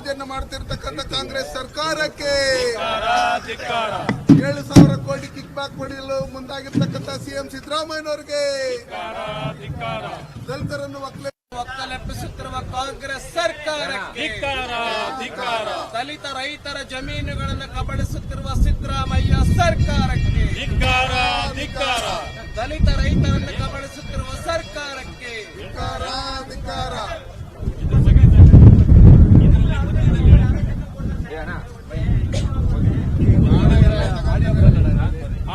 ದೌರ್ಜನ್ಯ ಮಾಡ್ತಿರ್ತಕ್ಕಂಥ ಕಾಂಗ್ರೆಸ್ ಸರ್ಕಾರಕ್ಕೆ 7,000 ಕೋಟಿ ಕಿಕ್ ಬ್ಯಾಕ್ ಪಡೆಯಲು ಮುಂದಾಗಿರ್ತಕ್ಕಂಥ ಸಿಎಂ ಸಿದ್ದರಾಮಯ್ಯನವರಿಗೆ, ದಲಿತರನ್ನು ಒಕ್ಕಲೆಬ್ಬಿಸುತ್ತಿರುವ ಕಾಂಗ್ರೆಸ್ ಸರ್ಕಾರಕ್ಕೆ, ದಲಿತ ರೈತರ ಜಮೀನುಗಳನ್ನು ಕಬಳಿಸುತ್ತಿರುವ ಸಿದ್ದರಾಮಯ್ಯ ಸರ್ಕಾರಕ್ಕೆ, ದಲಿತ ರೈತರನ್ನು ಕಬಳಿಸುತ್ತಿರುವ ಸರ್ಕಾರಕ್ಕೆ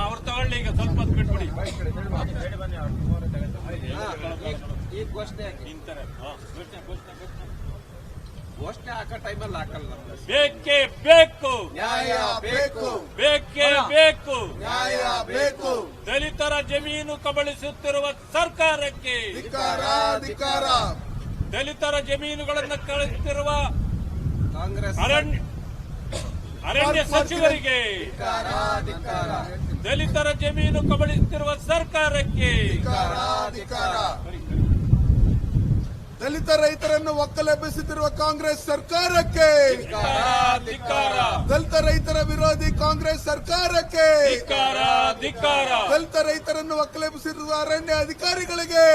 ಅವ್ರು ತಗೊಳ್ಳಿ. ಈಗ ಸ್ವಲ್ಪ ಹೊತ್ತು ಬಿಟ್ಬಿಡಿ. ಈ ಘೋಷಣೆ ಹಾಕೋ ಟೈಮಲ್ಲಿ ಹಾಕಲ್ಲ. ಬೇಕೇ ಬೇಕು, ನ್ಯಾಯ ಬೇಕು, ಬೇಕೇ ಬೇಕು, ನ್ಯಾಯ ಬೇಕು. ದಲಿತರ ಜಮೀನು ಕಬಳಿಸುತ್ತಿರುವ ಸರ್ಕಾರಕ್ಕೆ, ಧಿಕ್ಕಾರ. ದಲಿತರ ಜಮೀನುಗಳನ್ನು ಕಳಿಸುತ್ತಿರುವ ಕಾಂಗ್ರೆಸ್ ಅರಣ್ಯ ಸಚಿವರಿಗೆ, ದಲಿತರ ಜಮೀನು ಕಬಳಿಸುತ್ತಿರುವ ಸರ್ಕಾರಕ್ಕೆ, ದಲಿತ ರೈತರನ್ನು ಒಕ್ಕಲೆಬ್ಬಿಸುತ್ತಿರುವ ಕಾಂಗ್ರೆಸ್ ಸರ್ಕಾರಕ್ಕೆ, ದಲಿತ ರೈತರ ವಿರೋಧಿ ಕಾಂಗ್ರೆಸ್ ಸರ್ಕಾರಕ್ಕೆ, ದಲಿತ ರೈತರನ್ನು ಒಕ್ಕಲೆಬ್ಬಿಸಿರುವ ಅರಣ್ಯ ಅಧಿಕಾರಿಗಳಿಗೆ,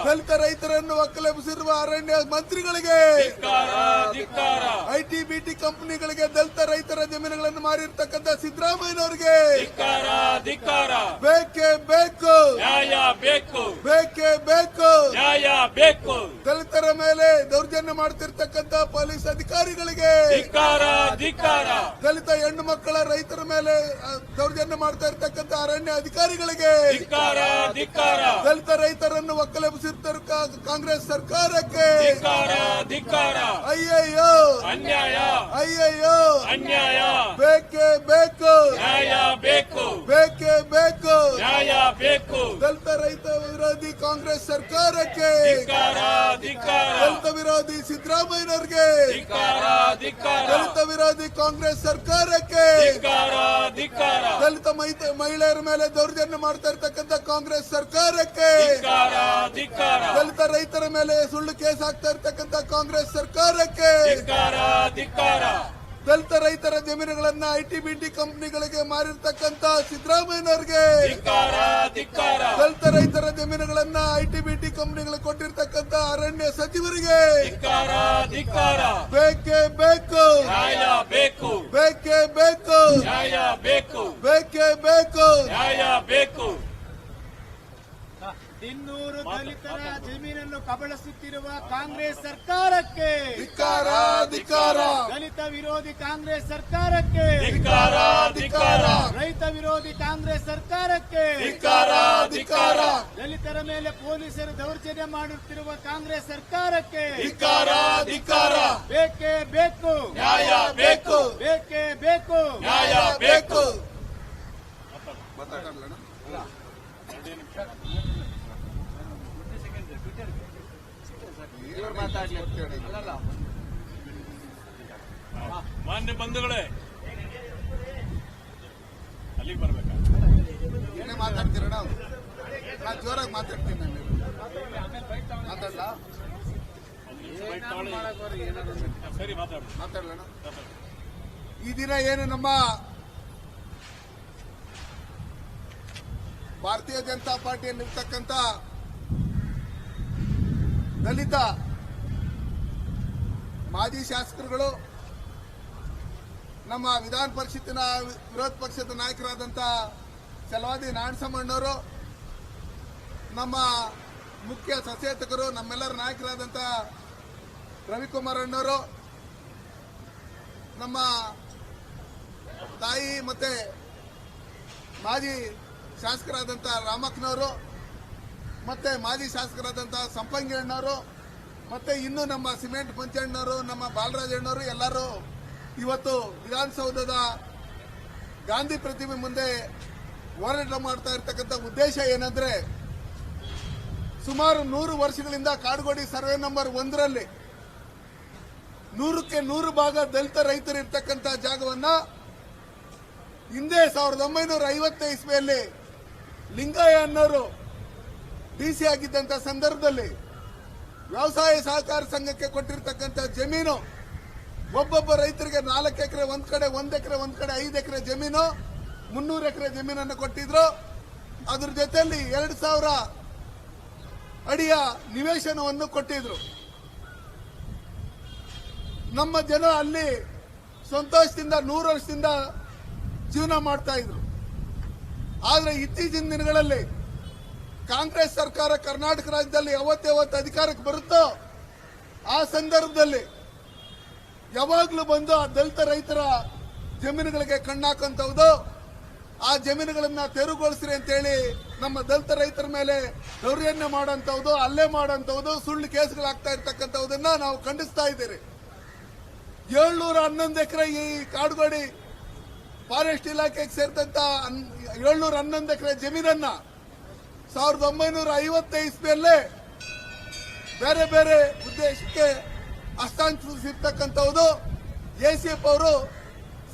ದಲಿತ ರೈತರನ್ನು ಒಕ್ಕಲೆಬ್ಬಿಸಿರುವ ಅರಣ್ಯ ಮಂತ್ರಿಗಳಿಗೆ, ಐಟಿ ಬಿಟಿ ಕಂಪನಿಗಳಿಗೆ ದಲಿತ ರೈತರ ಜಮೀನುಗಳನ್ನು ಮಾರಿರ್ತಕ್ಕಂಥ ಸಿದ್ದರಾಮಯ್ಯನವರಿಗೆ ಬೇಕೇ ಬೇಕು, ನ್ಯಾಯ ಬೇಕು, ಬೇಕೇ ಬೇಕು, ನ್ಯಾಯ ಬೇಕು. ದಲಿತರ ಮೇಲೆ ದೌರ್ಜನ್ಯ ಮಾಡ್ತಿರ್ತಕ್ಕಂಥ ಪೊಲೀಸ್ ಅಧಿಕಾರಿಗಳಿಗೆ, ದಲಿತ ಹೆಣ್ಣು ಮಕ್ಕಳ ರೈತರ ಮೇಲೆ ದೌರ್ಜನ್ಯ ಮಾಡ್ತಾ ಇರ್ತಕ್ಕಂಥ ಅರಣ್ಯ ಅಧಿಕಾರಿಗಳಿಗೆ, ದಲಿತ ರೈತರನ್ನು ಒಕ್ಕಲೆಬ್ಬಿಸಿರ್ತಾರೆ ಕಾಂಗ್ರೆಸ್ ಸರ್ಕಾರಕ್ಕೆ ಅಯ್ಯಯ್ಯೋ ಅನ್ಯಾಯ, ಅಯ್ಯಯ್ಯೋ ಅನ್ಯಾಯ. ಬೇಕೇ ಬೇಕು, ನ್ಯಾಯ ಬೇಕು, ಬೇಕೇ ಬೇಕು, ನ್ಯಾಯ ಬೇಕು. ದಲಿತ ರೈತ ವಿರೋಧಿ ಕಾಂಗ್ರೆಸ್ ಸರ್ಕಾರಕ್ಕೆ, ದಲಿತ ವಿರೋಧಿ ಸಿದ್ದರಾಮಯ್ಯನವರಿಗೆ, ದಲಿತ ವಿರೋಧಿ ಕಾಂಗ್ರೆಸ್ ಸರ್ಕಾರಕ್ಕೆ, ದಲಿತ ಮಹಿಳೆಯರ ಮೇಲೆ ದೌರ್ಜನ್ಯ ಮಾಡ್ತಾ ಇರ್ತಕ್ಕಂಥ ಕಾಂಗ್ರೆಸ್ ಸರ್ಕಾರಕ್ಕೆ, ದಲಿತ ರೈತರ ಮೇಲೆ ಸುಳ್ಳು ಕೇಸ್ ಹಾಕ್ತಾ ಇರ್ತಕ್ಕಂಥ ಕಾಂಗ್ರೆಸ್ ಸರ್ಕಾರಕ್ಕೆ, ದಲಿತ ರೈತರ ಜಮೀನುಗಳನ್ನ ಐಟಿ ಬಿಟಿ ಕಂಪನಿಗಳಿಗೆ ಮಾರಿರ್ತಕ್ಕಂಥ ಸಿದ್ದರಾಮಯ್ಯನವರಿಗೆ, ದಲಿತ ರೈತರ ಜಮೀನುಗಳನ್ನ ಐಟಿ ಬಿಟಿ ಕಂಪನಿಗಳಿಗೆ ಕೊಟ್ಟಿರ್ತಕ್ಕಂಥ ಅರಣ್ಯ ಸಚಿವರಿಗೆ ಬೇಕೇ ಬೇಕು, ನ್ಯಾಯ ಬೇಕು, ಬೇಕೇ ಬೇಕು, ನ್ಯಾಯ ಬೇಕು, ಬೇಕೇ ಬೇಕು, ನ್ಯಾಯ ಬೇಕು. 200 ದಲಿತರ ಜಮೀನನ್ನು ಕಬಳಿಸುತ್ತಿರುವ ಕಾಂಗ್ರೆಸ್ ಸರ್ಕಾರಕ್ಕೆ, ದಲಿತ ವಿರೋಧಿ ಕಾಂಗ್ರೆಸ್ ಸರ್ಕಾರಕ್ಕೆ, ರೈತ ವಿರೋಧಿ ಕಾಂಗ್ರೆಸ್ ಸರ್ಕಾರಕ್ಕೆ, ದಲಿತರ ಮೇಲೆ ಪೊಲೀಸರು ದೌರ್ಜನ್ಯ ಮಾಡುತ್ತಿರುವ ಕಾಂಗ್ರೆಸ್ ಸರ್ಕಾರಕ್ಕೆ ಬೇಕೇ ಬೇಕು, ನ್ಯಾಯ ಬೇಕು, ಬೇಕೇ ಬೇಕು, ನ್ಯಾಯ ಬೇಕು. ಮಾನ್ಯ ಬಂಧುಗಳೇ, ಅಲ್ಲಿಗೆ ಬರ್ಬೇಕಾ? ಏನೇ ಮಾತಾಡ್ತೀರ? ನಾವು ಜೋರಾಗಿ ಮಾತಾಡ್ತೀನಿ. ನಾನು ಮಾತಾಡ್ಲಾ? ಸರಿ, ಮಾತಾಡೋಣ. ಈ ದಿನ ಏನು ನಮ್ಮ ಭಾರತೀಯ ಜನತಾ ಪಾರ್ಟಿಯಲ್ಲಿರ್ತಕ್ಕಂಥ ದಲಿತ ಮಾಜಿ ಶಾಸಕರುಗಳು, ನಮ್ಮ ವಿಧಾನ ಪರಿಷತ್ತಿನ ವಿರೋಧ ಪಕ್ಷದ ನಾಯಕರಾದಂಥ ಚಲವಾದಿ ನಾರಾಯಣಸ್ವಾಮಣ್ಣವರು, ನಮ್ಮ ಮುಖ್ಯ ಸಚೇತಕರು, ನಮ್ಮೆಲ್ಲರ ನಾಯಕರಾದಂಥ ರವಿಕುಮಾರ್ ಅಣ್ಣವರು, ನಮ್ಮ ತಾಯಿ ಮತ್ತೆ ಮಾಜಿ ಶಾಸಕರಾದಂಥ ರಾಮಕ್ಕನವರು, ಮತ್ತೆ ಮಾಜಿ ಶಾಸಕರಾದಂಥ ಸಂಪಂಗಿ ಅಣ್ಣವರು, ಮತ್ತೆ ಇನ್ನು ನಮ್ಮ ಸಿಮೆಂಟ್ ಪಂಚಣ್ಣವರು, ನಮ್ಮ ಬಾಲರಾಜಣ್ಣವರು ಎಲ್ಲರೂ ಇವತ್ತು ವಿಧಾನಸೌಧದ ಗಾಂಧಿ ಪ್ರತಿಮೆ ಮುಂದೆ ಹೋರಾಟ ಮಾಡ್ತಾ ಇರ್ತಕ್ಕಂಥ ಉದ್ದೇಶ ಏನಂದ್ರೆ, ಸುಮಾರು 100 ವರ್ಷಗಳಿಂದ ಕಾಡುಗೋಡಿ ಸರ್ವೆ ನಂಬರ್ 1ರಲ್ಲಿ 100ಕ್ಕೆ 100 ಭಾಗ ದಲಿತ ರೈತರು ಇರ್ತಕ್ಕಂಥ ಜಾಗವನ್ನ ಹಿಂದೆ 1950 ಇಸ್ವಿಯಲ್ಲಿ ಲಿಂಗಯ್ಯ ಅನ್ನೋರು ಡಿಸಿ ಆಗಿದ್ದಂತ ಸಂದರ್ಭದಲ್ಲಿ ವ್ಯವಸಾಯ ಸಹಕಾರ ಸಂಘಕ್ಕೆ ಕೊಟ್ಟಿರ್ತಕ್ಕಂಥ ಜಮೀನು ಒಬ್ಬೊಬ್ಬ ರೈತರಿಗೆ 4 ಎಕರೆ ಒಂದ್ ಕಡೆ 1 ಎಕರೆ ಒಂದ್ ಕಡೆ 5 ಎಕರೆ ಜಮೀನು 300 ಎಕರೆ ಜಮೀನನ್ನು ಕೊಟ್ಟಿದ್ರು. ಅದ್ರ ಜೊತೆಯಲ್ಲಿ 2000 ಅಡಿಯ ನಿವೇಶನವನ್ನು ಕೊಟ್ಟಿದ್ರು. ನಮ್ಮ ಜನ ಅಲ್ಲಿ ಸಂತೋಷದಿಂದ 100 ವರ್ಷದಿಂದ ಜೀವನ ಮಾಡ್ತಾ ಇದ್ರು. ಆದ್ರೆ ಇತ್ತೀಚಿನ ದಿನಗಳಲ್ಲಿ ಕಾಂಗ್ರೆಸ್ ಸರ್ಕಾರ ಕರ್ನಾಟಕ ರಾಜ್ಯದಲ್ಲಿ ಯಾವತ್ತು ಅಧಿಕಾರಕ್ಕೆ ಬರುತ್ತೋ ಆ ಸಂದರ್ಭದಲ್ಲಿ ಯಾವಾಗ್ಲೂ ಬಂದು ಆ ದಲಿತ ರೈತರ ಜಮೀನುಗಳಿಗೆ ಕಣ್ಣಾಕಂತವ್ದು, ಆ ಜಮೀನುಗಳನ್ನ ತೆರವುಗೊಳಿಸ್ರಿ ಅಂತೇಳಿ ನಮ್ಮ ದಲಿತ ರೈತರ ಮೇಲೆ ದೌರ್ಜನ್ಯ ಮಾಡೋಂಥವ್ದು, ಹಲ್ಲೆ ಮಾಡೋಂಥವ್ದು, ಸುಳ್ಳು ಕೇಸ್ಗಳಾಗ್ತಾ ಇರ್ತಕ್ಕಂಥದನ್ನ ನಾವು ಖಂಡಿಸ್ತಾ ಇದ್ದೀರಿ. 711 ಎಕರೆ ಈ ಕಾಡುಗೋಡಿ ಫಾರೆಸ್ಟ್ ಇಲಾಖೆಗೆ ಸೇರಿದಂತ 711 ಎಕರೆ ಜಮೀನನ್ನ 1950 ಇಸ್ವಿಯಲ್ಲೇ ಬೇರೆ ಬೇರೆ ಉದ್ದೇಶಕ್ಕೆ ಹಸ್ತಾಂತರಿಸಿರ್ತಕ್ಕಂಥದ್ದು. ಎಸಿಎಫ್ ಅವರು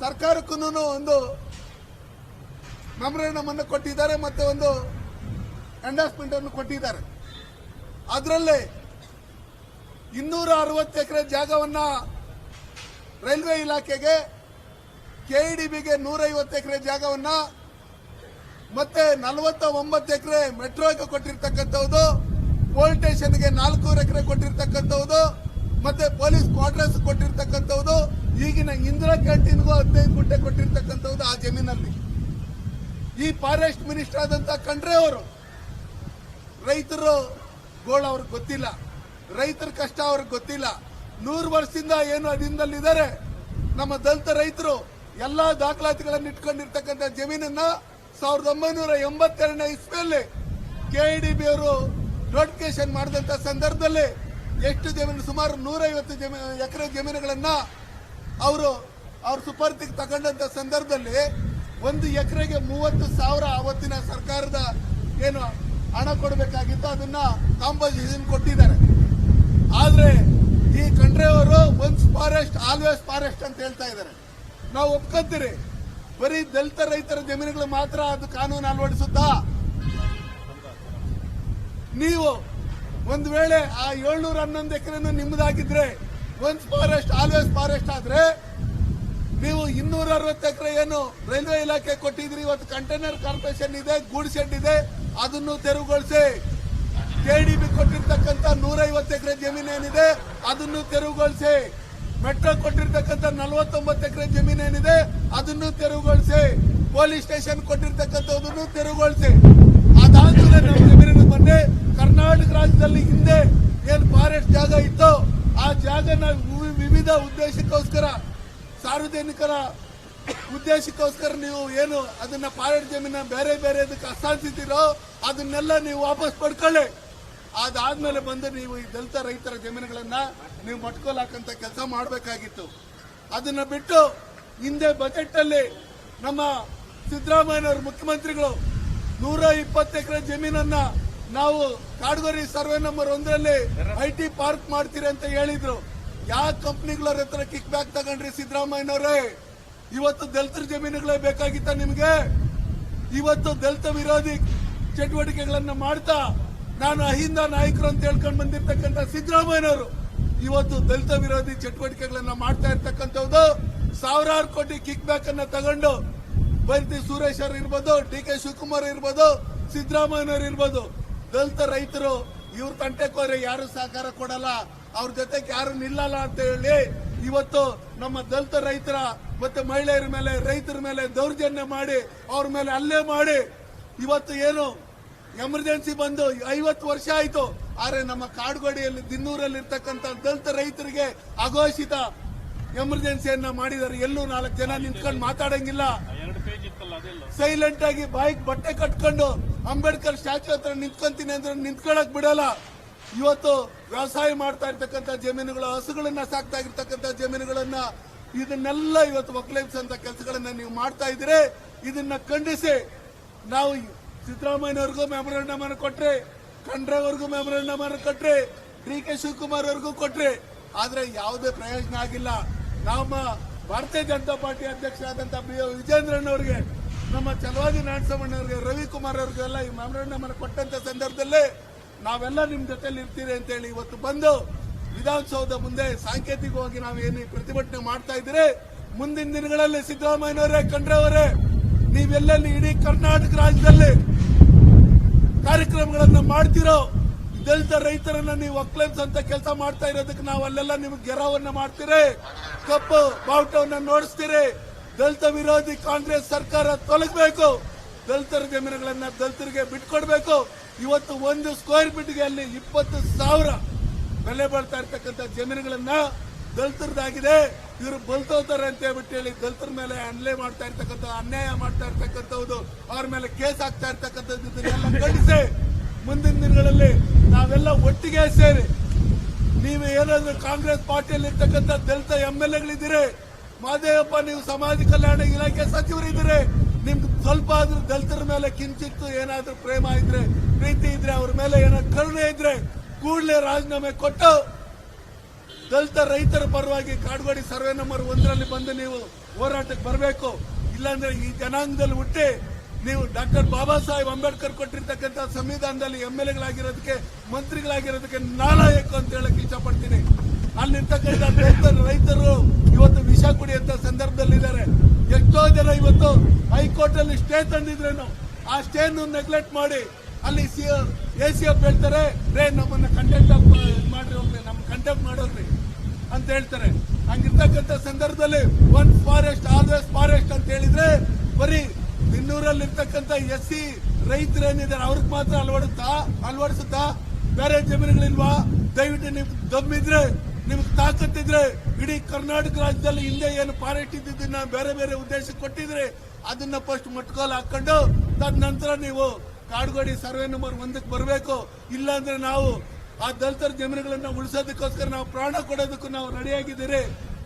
ಸರ್ಕಾರಕ್ಕೂ ಒಂದು ಮೆಮೊರಾಂಡಮ್ ಅನ್ನು ಕೊಟ್ಟಿದ್ದಾರೆ, ಮತ್ತೆ ಒಂದು ಎಂಡಾಸ್ಮೆಂಟ್ ಅನ್ನು ಕೊಟ್ಟಿದ್ದಾರೆ. ಅದರಲ್ಲಿ 260 ಎಕರೆ ಜಾಗವನ್ನ ರೈಲ್ವೆ ಇಲಾಖೆಗೆ, ಕೆಇಡಿಬಿಗೆ 150 ಎಕರೆ ಜಾಗವನ್ನ, ಮತ್ತೆ 49 ಎಕರೆ ಮೆಟ್ರೋಗೆ ಕೊಟ್ಟಿರ್ತಕ್ಕಂಥದ್ದು, ಪೊಲೀಸ್ ಸ್ಟೇಷನ್ಗೆ 4 ಎಕರೆ ಕೊಟ್ಟಿರ್ತಕ್ಕಂಥದ್ದು, ಮತ್ತೆ ಪೊಲೀಸ್ ಕ್ವಾರ್ಟರ್ಸ್ ಕೊಟ್ಟಿರ್ತಕ್ಕಂಥದ್ದು, ಈಗಿನ ಇಂದಿರಾ ಕ್ಯಾಂಟೀನ್ಗೂ 15 ಗುಂಟೆ ಕೊಟ್ಟಿರ್ತಕ್ಕಂಥದ್ದು ಆ ಜಮೀನಲ್ಲಿ. ಈ ಫಾರೆಸ್ಟ್ ಮಿನಿಸ್ಟರ್ ಆದಂತ ಖಂಡ್ರೆ ಅವರು ರೈತರು ಗೋಳು ಅವ್ರಿಗೆ ಗೊತ್ತಿಲ್ಲ, ರೈತರ ಕಷ್ಟ ಅವ್ರಿಗೆ ಗೊತ್ತಿಲ್ಲ. 100 ವರ್ಷದಿಂದ ಏನು ಅಧೀನದಲ್ಲಿದ್ದಾರೆ ನಮ್ಮ ದಲಿತ ರೈತರು ಎಲ್ಲಾ ದಾಖಲಾತಿಗಳನ್ನು ಇಟ್ಕೊಂಡಿರ್ತಕ್ಕಂಥ ಜಮೀನನ್ನ 1982ನೇ ಇಸ್ವಿಯಲ್ಲಿ ಕೆಇಡಿಬಿ ಅವರು ನೋಟಿಫಿಕೇಶನ್ ಮಾಡಿದಂತ ಸಂದರ್ಭದಲ್ಲಿ ಎಷ್ಟು ಜಮೀನು, ಸುಮಾರು 150 ಎಕರೆ ಜಮೀನುಗಳನ್ನ ಅವ್ರ ಸುಪರ್ದಿಗೆ ತಗೊಂಡಂತ ಸಂದರ್ಭದಲ್ಲಿ 1 ಎಕರೆಗೆ 30,000 ಅವತ್ತಿನ ಸರ್ಕಾರದ ಏನು ಹಣ ಕೊಡಬೇಕಾಗಿತ್ತು ಅದನ್ನ ಕಾಂಪನ್ಸೇಷನ್ ಕೊಟ್ಟಿದ್ದಾರೆ. ಆದ್ರೆ ಈ ಖಂಡ್ರೆ ಅವರು ಒನ್ಸ್ ಫಾರೆಸ್ಟ್ ಆಲ್ವೇಸ್ ಫಾರೆಸ್ಟ್ ಅಂತ ಹೇಳ್ತಾ ಇದ್ದಾರೆ. ನಾವು ಒಪ್ಕೊಂತೀರಿ, ಬರೀ ದಲಿತ ರೈತರ ಜಮೀನುಗಳು ಮಾತ್ರ ಅದು ಕಾನೂನು ಅಳವಡಿಸುತ್ತಾ? ನೀವು ಒಂದು ವೇಳೆ ಆ 711 ಎಕರೆನು ನಿಮ್ಮದಾಗಿದ್ರೆ ಒನ್ಸ್ ಫಾರೆಸ್ಟ್ ಆಲ್ವೇಸ್ ಫಾರೆಸ್ಟ್ ಆದ್ರೆ ನೀವು 260 ಎಕರೆ ಏನು ರೈಲ್ವೆ ಇಲಾಖೆ ಕೊಟ್ಟಿದ್ರಿ, ಇವತ್ತು ಕಂಟೈನರ್ ಕಾರ್ಪೊರೇಷನ್ ಇದೆ, ಗೂಡ್ ಶೆಡ್ ಇದೆ, ಅದನ್ನು ತೆರವುಗೊಳಿಸಿ. ಕೆಡಿಬಿ ಕೊಟ್ಟಿರ್ತಕ್ಕಂಥ 150 ಎಕರೆ ಜಮೀನೇನಿದೆ ಅದನ್ನು ತೆರವುಗೊಳಿಸಿ. ಮೆಟ್ರೋ ಕೊಟ್ಟಿರ್ತಕ್ಕಂಥ 49 ಎಕರೆ ಜಮೀನೇನಿದೆ ಅದನ್ನು ತೆರವುಗೊಳಿಸಿ. ಪೊಲೀಸ್ ಸ್ಟೇಷನ್ ಕೊಟ್ಟಿರ್ತಕ್ಕಂಥದನ್ನು ತೆರವುಗೊಳಿಸಿ. ಅದಾದ್ಮೇಲೆ ನಮ್ಮ ಜಮೀನಿನ ಮೊನ್ನೆ ಕರ್ನಾಟಕ ರಾಜ್ಯದಲ್ಲಿ ಹಿಂದೆ ಏನು ಫಾರೆಸ್ಟ್ ಜಾಗ ಇತ್ತು ಆ ಜಾಗನ ವಿವಿಧ ಉದ್ದೇಶಕ್ಕೋಸ್ಕರ, ಸಾರ್ವಜನಿಕರ ಉದ್ದೇಶಕ್ಕೋಸ್ಕರ ನೀವು ಏನು ಅದನ್ನ ಫಾರೆಸ್ಟ್ ಜಮೀನ ಬೇರೆ ಬೇರೆ ಅದಕ್ಕೆ ಹಸ್ತಾಂತರಿಸಿರೋ ಅದನ್ನೆಲ್ಲ ನೀವು ವಾಪಸ್ ಪಡ್ಕೊಳ್ಳಿ. ಅದಾದ್ಮೇಲೆ ಬಂದು ನೀವು ಈ ದಲಿತ ರೈತರ ಜಮೀನುಗಳನ್ನ ನೀವು ಮಟ್ಕೋಲಾಕಂತ ಕೆಲಸ ಮಾಡಬೇಕಾಗಿತ್ತು. ಅದನ್ನ ಬಿಟ್ಟು ಹಿಂದೆ ಬಜೆಟ್ ಅಲ್ಲಿ ನಮ್ಮ ಸಿದ್ದರಾಮಯ್ಯನವರು ಮುಖ್ಯಮಂತ್ರಿಗಳು 120 ಎಕರೆ ಜಮೀನನ್ನ ನಾವು ಕಾಡುಗೋರಿ ಸರ್ವೆ ನಂಬರ್ 1ರಲ್ಲಿ ಐಟಿ ಪಾರ್ಕ್ ಮಾಡ್ತೀರಿ ಅಂತ ಹೇಳಿದ್ರು. ಯಾವ ಕಂಪ್ನಿಗಳ ಹತ್ರ ಕಿಕ್ ಬ್ಯಾಕ್ ತಗೊಂಡ್ರಿ ಸಿದ್ದರಾಮಯ್ಯನವರೇ? ಇವತ್ತು ದಲಿತರ ಜಮೀನುಗಳೇ ಬೇಕಾಗಿತ್ತ ನಿಮ್ಗೆ? ಇವತ್ತು ದಲಿತ ವಿರೋಧಿ ಚಟುವಟಿಕೆಗಳನ್ನ ಮಾಡ್ತಾ ನಾನು ಅಹಿಂದ ನಾಯಕರು ಅಂತ ಹೇಳ್ಕೊಂಡು ಬಂದಿರ್ತಕ್ಕಂಥ ಸಿದ್ದರಾಮಯ್ಯನವರು ಇವತ್ತು ದಲಿತ ವಿರೋಧಿ ಚಟುವಟಿಕೆಗಳನ್ನ ಮಾಡ್ತಾ ಇರ್ತಕ್ಕಂಥದ್ದು. 1000 ಕೋಟಿ ಕಿಕ್ ಬ್ಯಾಕ್ ಅನ್ನ ತಗೊಂಡು ಬೈತಿ ಸುರೇಶ್ ಅವರು ಇರ್ಬೋದು, ಡಿ.ಕೆ. ಶಿವಕುಮಾರ್ ಇರ್ಬೋದು, ಸಿದ್ದರಾಮಯ್ಯನವರು ಇರ್ಬೋದು, ದಲಿತ ರೈತರು ಇವ್ರ ತಂಟೆಕೋರೆ ಯಾರು ಸಹಕಾರ ಕೊಡಲ್ಲ, ಅವ್ರ ಜೊತೆಗೆ ಯಾರು ನಿಲ್ಲಲ್ಲ ಅಂತ ಹೇಳಿ ಇವತ್ತು ನಮ್ಮ ದಲಿತ ರೈತರ ಮತ್ತೆ ಮಹಿಳೆಯರ ಮೇಲೆ, ರೈತರ ಮೇಲೆ ದೌರ್ಜನ್ಯ ಮಾಡಿ ಅವ್ರ ಮೇಲೆ ಹಲ್ಲೆ ಮಾಡಿ ಇವತ್ತು ಏನು ಎಮರ್ಜೆನ್ಸಿ ಬಂದು 50 ವರ್ಷ ಆಯ್ತು. ಆದ್ರೆ ನಮ್ಮ ಕಾಡುಗೋಡಿಯಲ್ಲಿ ದಿನ್ನೂರಲ್ಲಿ ಇರ್ತಕ್ಕಂಥ ದಲಿತ ರೈತರಿಗೆ ಅಘೋಷಿತ ಎಮರ್ಜೆನ್ಸಿಯನ್ನ ಮಾಡಿದ್ದಾರೆ. ಎಲ್ಲೂ 4 ಜನ ನಿಂತ್ಕೊಂಡು ಮಾತಾಡಂಗಿಲ್ಲ, 2 ಪೇಜ್ ಇತ್ತಲ್ಲ ಅದೆಲ್ಲ ಸೈಲೆಂಟ್ ಆಗಿ ಬಾಯಿಗೆ ಬಟ್ಟೆ ಕಟ್ಕೊಂಡು ಅಂಬೇಡ್ಕರ್ ಸ್ಟ್ಯಾಚ್ಯೂ ಹತ್ರ ನಿಂತ್ಕೊಂತೀನಿ ಅಂದ್ರೆ ನಿಂತ್ಕೊಳಕ್ ಬಿಡಲ್ಲ. ಇವತ್ತು ವ್ಯವಸಾಯ ಮಾಡ್ತಾ ಇರ್ತಕ್ಕಂಥ ಜಮೀನುಗಳು, ಹಸುಗಳನ್ನ ಸಾಕ್ತಾ ಇರ್ತಕ್ಕಂಥ ಜಮೀನುಗಳನ್ನ ಇದನ್ನೆಲ್ಲ ಇವತ್ತು ಒಕ್ಕಲೆಬ್ಸಂತ ಕೆಲಸಗಳನ್ನ ನೀವು ಮಾಡ್ತಾ ಇದ್ರೆ ಇದನ್ನ ಖಂಡಿಸಿ ನಾವು ಸಿದ್ದರಾಮಯ್ಯನವ್ರಿಗೂ ಮೆಮೊರಾಂಡಮ್ ಅನ್ನು ಕೊಟ್ರೆ, ಖಂಡ್ರೆ ಅವ್ರಿಗೂ ಮೆಮೊರಾಂಡಮ್ ಅನ್ನು ಕೊಟ್ರೆ, ಡಿ.ಕೆ. ಶಿವಕುಮಾರ್ ಅವ್ರಿಗೂ ಕೊಟ್ರೆ, ಆದ್ರೆ ಯಾವುದೇ ಪ್ರಯೋಜನ ಆಗಿಲ್ಲ. ನಮ್ಮ ಭಾರತೀಯ ಜನತಾ ಪಾರ್ಟಿ ಅಧ್ಯಕ್ಷರಾದಂತಹ ವಿಜೇಂದ್ರನ್ ಅವರಿಗೆ, ನಮ್ಮ ಚಲವಾದಿ ನಾರಾಯಣಸ್ವಾಮಿ ಅವರಿಗೆ, ರವಿಕುಮಾರ್ ಅವ್ರಿಗೆಲ್ಲ ಈ ಮೆಮೊರಾಂಡಮ್ ಅನ್ನು ಕೊಟ್ಟಂತ ಸಂದರ್ಭದಲ್ಲಿ ನಾವೆಲ್ಲ ನಿಮ್ ಜೊತೆಲಿ ಇರ್ತೀರಿ ಅಂತ ಹೇಳಿ ಇವತ್ತು ಬಂದು ವಿಧಾನಸೌಧ ಮುಂದೆ ಸಾಂಕೇತಿಕವಾಗಿ ನಾವೇನು ಪ್ರತಿಭಟನೆ ಮಾಡ್ತಾ ಇದ್ರೆ ಮುಂದಿನ ದಿನಗಳಲ್ಲಿ ಸಿದ್ದರಾಮಯ್ಯನವರೇ ಖಂಡ್ರೆಯವರೇ ನೀವೆಲ್ಲಲ್ಲಿ ಇಡೀ ಕರ್ನಾಟಕ ರಾಜ್ಯದಲ್ಲಿ ಕಾರ್ಯಕ್ರಮಗಳನ್ನ ಮಾಡ್ತಿರೋ ದಲಿತ ರೈತರನ್ನ ನೀವು ಒಕ್ಲೆನ್ಸ್ ಅಂತ ಕೆಲಸ ಮಾಡ್ತಾ ಇರೋದಕ್ಕೆ ನಾವು ಅಲ್ಲೆಲ್ಲ ನಿಮ್ಗೆ ಗೆರವನ್ನ ಮಾಡ್ತೀರಿ, ಕಪ್ಪು ಬಾವುಟವನ್ನ ನೋಡಿಸ್ತೀರಿ. ದಲಿತ ವಿರೋಧಿ ಕಾಂಗ್ರೆಸ್ ಸರ್ಕಾರ ತೊಲಗಬೇಕು, ದಲಿತರ ಜಮೀನುಗಳನ್ನ ದಲಿತರಿಗೆ ಬಿಟ್ಕೊಡ್ಬೇಕು. ಇವತ್ತು 1 ಸ್ಕ್ವೇರ್ ಫೀಟ್ಗೆ ಅಲ್ಲಿ 20,000 ಬೆಲೆ ಬಾಳ್ತಾ ಇರ್ತಕ್ಕಂಥ ಜಮೀನುಗಳನ್ನ ದಲಿತರದಾಗಿದೆ. ಇವರು ಬಲ್ತೋತಾರೆ ಅಂತ ಹೇಳ್ಬಿಟ್ಟು ಹೇಳಿ ದಲಿತರ ಮೇಲೆ ಹಲ್ಲೆ ಮಾಡ್ತಾ ಇರ್ತಕ್ಕಂಥ, ಅನ್ಯಾಯ ಮಾಡ್ತಾ ಇರ್ತಕ್ಕಂಥದ್ದು, ಅವ್ರ ಮೇಲೆ ಕೇಸ್ ಹಾಕ್ತಾ ಇರ್ತಕ್ಕಂಥದ್ದು ಇದನ್ನೆಲ್ಲ ಖಂಡಿಸಿ ಮುಂದಿನ ದಿನಗಳಲ್ಲಿ ನಾವೆಲ್ಲ ಒಟ್ಟಿಗೆ ಸೇರಿ, ನೀವು ಏನಾದ್ರು ಕಾಂಗ್ರೆಸ್ ಪಾರ್ಟಿಯಲ್ಲಿ ಇರ್ತಕ್ಕಂಥ ದಲಿತ MLAಗಳಿದ್ದೀರಿ, ಮಾದೇವಪ್ಪ ನೀವು ಸಮಾಜ ಕಲ್ಯಾಣ ಇಲಾಖೆ ಸಚಿವರಿದ್ದೀರಿ, ನಿಮ್ಗೆ ಸ್ವಲ್ಪ ಆದ್ರೂ ದಲಿತರ ಮೇಲೆ ಕಿಂಚಿತ್ತು ಏನಾದ್ರೂ ಪ್ರೇಮ ಇದ್ರೆ, ಪ್ರೀತಿ ಇದ್ರೆ, ಅವ್ರ ಮೇಲೆ ಏನಾದ್ರು ಕರುಣೆ ಇದ್ರೆ ಕೂಡಲೇ ರಾಜೀನಾಮೆ ಕೊಟ್ಟು ದಲಿತ ರೈತರ ಪರವಾಗಿ ಕಾಡುಗೋಡಿ ಸರ್ವೆ ನಂಬರ್ 1ರಲ್ಲಿ ಬಂದು ನೀವು ಹೋರಾಟಕ್ಕೆ ಬರಬೇಕು. ಇಲ್ಲಾಂದ್ರೆ ಈ ಜನಾಂಗದಲ್ಲಿ ಹುಟ್ಟಿ ನೀವು ಡಾಕ್ಟರ್ ಬಾಬಾ ಸಾಹೇಬ್ ಅಂಬೇಡ್ಕರ್ ಕೊಟ್ಟಿರ್ತಕ್ಕಂಥ ಸಂವಿಧಾನದಲ್ಲಿ MLAಗಳಾಗಿರೋದಕ್ಕೆ, ಮಂತ್ರಿಗಳಾಗಿರೋದಕ್ಕೆ ನಾಲಾಯಕ ಅಂತ ಹೇಳಕ್ ಇಷ್ಟಪಡ್ತೀನಿ. ಅಲ್ಲಿರ್ತಕ್ಕಂಥ ರೈತರು ಇವತ್ತು ವಿಷ ಕುಡಿಯುವಂತ ಸಂದರ್ಭದಲ್ಲಿದ್ದಾರೆ. ಎಷ್ಟೋ ಜನ ಇವತ್ತು ಹೈಕೋರ್ಟ್ ಅಲ್ಲಿ ಸ್ಟೇ ತಂದಿದ್ರೇನು ಆ ಸ್ಟೇನು ನೆಗ್ಲೆಕ್ಟ್ ಮಾಡಿ ಅಲ್ಲಿ ACF ಹೇಳ್ತಾರೆ, ರೇ ನಮ್ಮನ್ನ ಕಂಟೆಕ್ಟ್ ಮಾಡ್ರಿ, ನಮ್ ಕಂಟೆಕ್ಟ್ ಮಾಡೋದ್ರಿ ಅಂತ ಹೇಳ್ತಾರೆ. ಹಂಗಿರ್ತಕ್ಕಂಥ ಸಂದರ್ಭದಲ್ಲಿ ಒನ್ ಫಾರೆಸ್ಟ್ ಆಲ್ವೇಸ್ ಫಾರೆಸ್ಟ್ ಅಂತ ಹೇಳಿದ್ರೆ ಬರೀ ಇನ್ನೂರಲ್ಲಿ ಇರ್ತಕ್ಕಂಥ SC ರೈತರೇನಿದ್ದಾರೆ ಅವ್ರಿಗೆ ಮಾತ್ರ ಅಳವಡಿಸುತ್ತಾ ಬೇರೆ ಜಮೀನುಗಳಿಲ್ವಾ? ದಯವಿಟ್ಟು ನಿಮ್ಗೆ ದಮ್ಮಿದ್ರೆ, ನಿಮ್ಗೆ ತಾಕತ್ತಿದ್ರೆ ಇಡೀ ಕರ್ನಾಟಕ ರಾಜ್ಯದಲ್ಲಿ ಹಿಂದೆ ಏನು ಫಾರೆಸ್ಟ್ ಇದ್ದಿದ್ದನ್ನ ಬೇರೆ ಬೇರೆ ಉದ್ದೇಶಕ್ಕೆ ಕೊಟ್ಟಿದ್ರೆ ಅದನ್ನ ಫಸ್ಟ್ ಮಟ್ಕೋಲ್ ಹಾಕೊಂಡು ತದನಂತರ ನೀವು ಕಾಡುಗೋಡಿ ಸರ್ವೆ ನಂಬರ್ 1ಕ್ಕೆ ಬರಬೇಕು. ಇಲ್ಲಾಂದ್ರೆ ನಾವು ಆ ದಲಿತರ ಜಮೀನುಗಳನ್ನ ಉಳಿಸೋದಕ್ಕೋಸ್ಕರ ನಾವು ಪ್ರಾಣ ಕೊಡೋದಕ್ಕೂ ನಾವು ರೆಡಿಯಾಗಿದ್ದೀರಿ.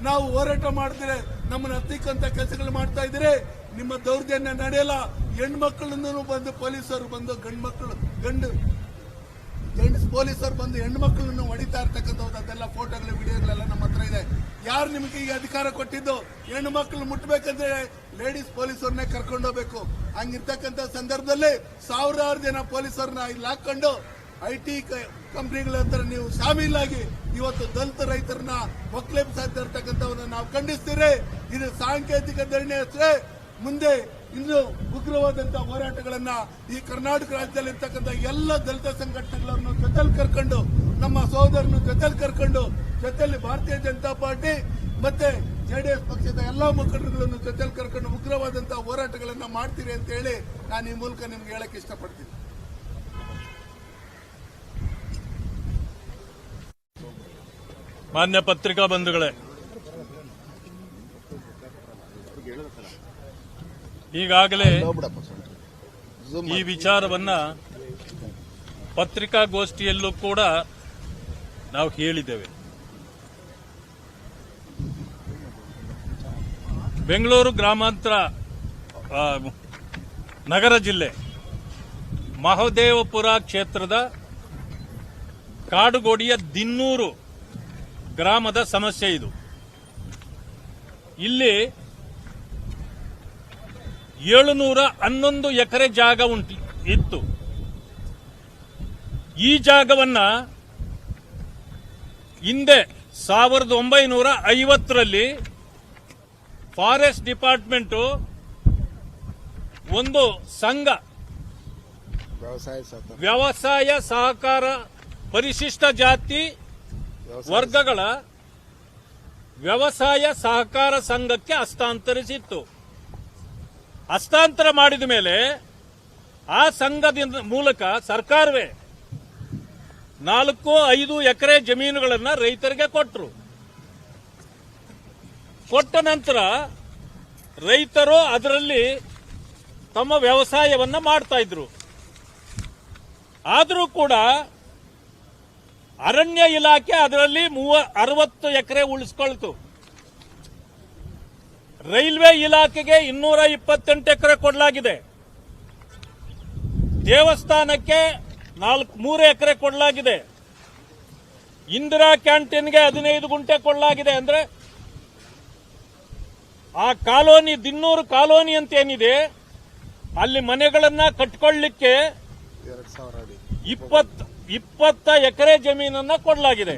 ನಾವು ಹೋರಾಟ ಮಾಡ್ತೀರಿ, ನಮ್ಮನ್ನ ಹತ್ತಿಕ್ಕಂತ ಕೆಲಸಗಳು ಮಾಡ್ತಾ ಇದ್ದೀರಿ. ನಿಮ್ಮ ದೌರ್ಜನ್ಯ ನಡೆಯಲ್ಲ. ಹೆಣ್ಮಕ್ಳನ್ನು ಬಂದು ಪೊಲೀಸರು ಬಂದು ಗಂಡು ಪೊಲೀಸರು ಬಂದು ಹೆಣ್ಮಕ್ಳನ್ನು ಹೊಡಿತಾ ಇರ್ತಕ್ಕಂಥದ್ದು ಅದೆಲ್ಲ ಫೋಟೋಗಳು, ವಿಡಿಯೋಗಳೆಲ್ಲ ನಮ್ಮ ಹತ್ರ ಇದೆ. ಯಾರು ನಿಮಗೆ ಈ ಅಧಿಕಾರ ಕೊಟ್ಟಿದ್ದು? ಹೆಣ್ಣು ಮಕ್ಕಳು ಮುಟ್ಟಬೇಕಂದ್ರೆ ಲೇಡೀಸ್ ಪೊಲೀಸರನ್ನೇ ಕರ್ಕೊಂಡು ಹೋಗ್ಬೇಕು. ಹಂಗಿರ್ತಕ್ಕಂಥ ಸಂದರ್ಭದಲ್ಲಿ ಸಾವಿರಾರು ಜನ ಪೊಲೀಸರನ್ನ ಇಲ್ಲಿ ಹಾಕೊಂಡು IT ಕಂಪನಿಗಳ ಹತ್ರ ನೀವು ಶಾಮೀಲಾಗಿ ಇವತ್ತು ದಲಿತ ರೈತರನ್ನ ಒಕ್ಲೆಬ್ಸಾಗ್ತಾ ಇರ್ತಕ್ಕಂಥವನ್ನ ನಾವು ಖಂಡಿಸ್ತೀರಿ. ಇದು ಸಾಂಕೇತಿಕ ಧರಣಿ ಅಷ್ಟೇ. ಮುಂದೆ ಇನ್ನು ಉಗ್ರವಾದಂತಹ ಹೋರಾಟಗಳನ್ನ ಈ ಕರ್ನಾಟಕ ರಾಜ್ಯದಲ್ಲಿ ಇರ್ತಕ್ಕಂಥ ಎಲ್ಲ ದಲಿತ ಸಂಘಟನೆಗಳನ್ನು ಜೊತೆಲಿ ಕರ್ಕೊಂಡು, ನಮ್ಮ ಸಹೋದರನ್ನು ಜೊತೆಲಿ ಕರ್ಕೊಂಡು, ಜೊತೆಲಿ ಭಾರತೀಯ ಜನತಾ ಪಾರ್ಟಿ ಮತ್ತೆ JDS ಪಕ್ಷದ ಎಲ್ಲಾ ಮುಖಂಡರುಗಳನ್ನು ಜೊತೆಲಿ ಕರ್ಕೊಂಡು ಉಗ್ರವಾದಂತಹ ಹೋರಾಟಗಳನ್ನ ಮಾಡ್ತೀರಿ ಅಂತ ಹೇಳಿ ನಾನು ಈ ಮೂಲಕ ನಿಮ್ಗೆ ಹೇಳಕ್ ಇಷ್ಟಪಡ್ತೀನಿ. ಮಾನ್ಯ ಪತ್ರಿಕಾ ಬಂಧುಗಳೇ, ಈಗಾಗಲೇ ಈ ವಿಚಾರವನ್ನ ಪತ್ರಿಕಾಗೋಷ್ಠಿಯಲ್ಲೂ ಕೂಡ ನಾವು ಹೇಳಿದ್ದೇವೆ. ಬೆಂಗಳೂರು ಗ್ರಾಮಾಂತರ ನಗರ ಜಿಲ್ಲೆ ಮಹದೇವಪುರ ಕ್ಷೇತ್ರದ ಕಾಡುಗೋಡಿಯ ದಿನ್ನೂರು ಗ್ರಾಮದ ಸಮಸ್ಯೆ ಇದು. ಇಲ್ಲಿ 711 ಎಕರೆ ಜಾಗ ಇತ್ತು. ಈ ಜಾಗವನ್ನ ಹಿಂದೆ 1950ರಲ್ಲಿ ಫಾರೆಸ್ಟ್ ಡಿಪಾರ್ಟ್ಮೆಂಟ್ ಒಂದು ಸಂಘ, ವ್ಯವಸಾಯ ಸಹಕಾರ ಪರಿಶಿಷ್ಟ ಜಾತಿ ವರ್ಗಗಳ ವ್ಯವಸಾಯ ಸಹಕಾರ ಸಂಘಕ್ಕೆ ಹಸ್ತಾಂತರಿಸಿತ್ತು. ಹಸ್ತಾಂತರ ಮಾಡಿದ ಮೇಲೆ ಆ ಸಂಘದ ಮೂಲಕ ಸರ್ಕಾರವೇ 4-5 ಎಕರೆ ಜಮೀನುಗಳನ್ನು ರೈತರಿಗೆ ಕೊಟ್ಟರು. ಕೊಟ್ಟ ನಂತರ ರೈತರು ಅದರಲ್ಲಿ ತಮ್ಮ ವ್ಯವಸಾಯವನ್ನ ಮಾಡ್ತಾ ಇದ್ರು. ಆದರೂ ಕೂಡ ಅರಣ್ಯ ಇಲಾಖೆ ಅದರಲ್ಲಿ 60 ಎಕರೆ ಉಳಿಸ್ಕೊಳ್ತು. ರೈಲ್ವೆ ಇಲಾಖೆಗೆ 228 ಎಕರೆ ಕೊಡಲಾಗಿದೆ. ದೇವಸ್ಥಾನಕ್ಕೆ 3 ಎಕರೆ ಕೊಡಲಾಗಿದೆ. ಇಂದಿರಾ ಕ್ಯಾಂಟೀನ್ಗೆ 15 ಗುಂಟೆ ಕೊಡಲಾಗಿದೆ. ಅಂದ್ರೆ ಆ ಕಾಲೋನಿ, ದಿನ್ನೂರು ಕಾಲೋನಿ ಅಂತ ಏನಿದೆ, ಅಲ್ಲಿ ಮನೆಗಳನ್ನ ಕಟ್ಕೊಳ್ಳಿಕ್ಕೆ 20 ಎಕರೆ ಜಮೀನನ್ನ ಕೊಡಲಾಗಿದೆ.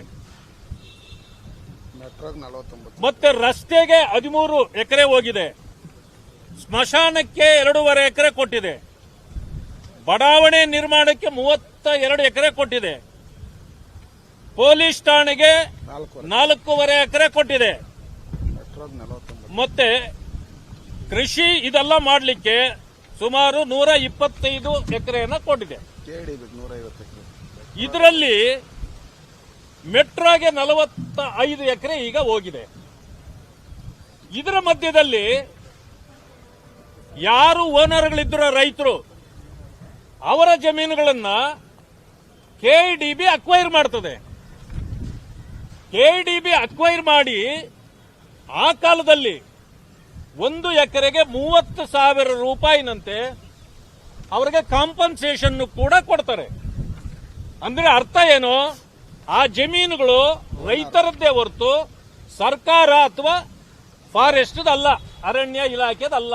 ಮೆಟ್ರೋಗೆ 49. ಮತ್ತೆ ರಸ್ತೆಗೆ 13 ಎಕರೆ ಹೋಗಿದೆ. ಸ್ಮಶಾನಕ್ಕೆ 2.5 ಎಕರೆ ಕೊಟ್ಟಿದೆ. ಬಡಾವಣೆ ನಿರ್ಮಾಣಕ್ಕೆ 32 ಎಕರೆ ಕೊಟ್ಟಿದೆ. ಪೊಲೀಸ್ ಠಾಣೆಗೆ 4.5 ಎಕರೆ ಕೊಟ್ಟಿದೆ. ಮೆಟ್ರೋಗೆ 49. ಮತ್ತೆ ಕೃಷಿ ಇದೆಲ್ಲ ಮಾಡಲಿಕ್ಕೆ ಸುಮಾರು 125 ಎಕರೆಯನ್ನ ಕೊಟ್ಟಿದೆ. KDB 150 ಎಕರೆ. ಇದರಲ್ಲಿ ಮೆಟ್ರೋಗೆ 45 ಎಕರೆ ಈಗ ಹೋಗಿದೆ. ಇದರ ಮಧ್ಯದಲ್ಲಿ ಯಾರು ಓನರ್ಗಳಿದ್ದರೋ ರೈತರು ಅವರ ಜಮೀನುಗಳನ್ನ KDB ಅಕ್ವೈರ್ ಮಾಡ್ತದೆ. KDB ಅಕ್ವೈರ್ ಮಾಡಿ ಆ ಕಾಲದಲ್ಲಿ 1 ಎಕರೆಗೆ 30,000 ರೂಪಾಯಿನಂತೆ ಅವರಿಗೆ ಕಾಂಪನ್ಸೇಷನ್ ಕೂಡ ಕೊಡ್ತಾರೆ. ಅಂದ್ರೆ ಅರ್ಥ ಏನು, ಆ ಜಮೀನುಗಳು ರೈತರದ್ದೇ ಹೊರತು ಸರ್ಕಾರ ಅಥವಾ ಫಾರೆಸ್ಟ್ ಅಲ್ಲ, ಅರಣ್ಯ ಇಲಾಖೆದಲ್ಲ.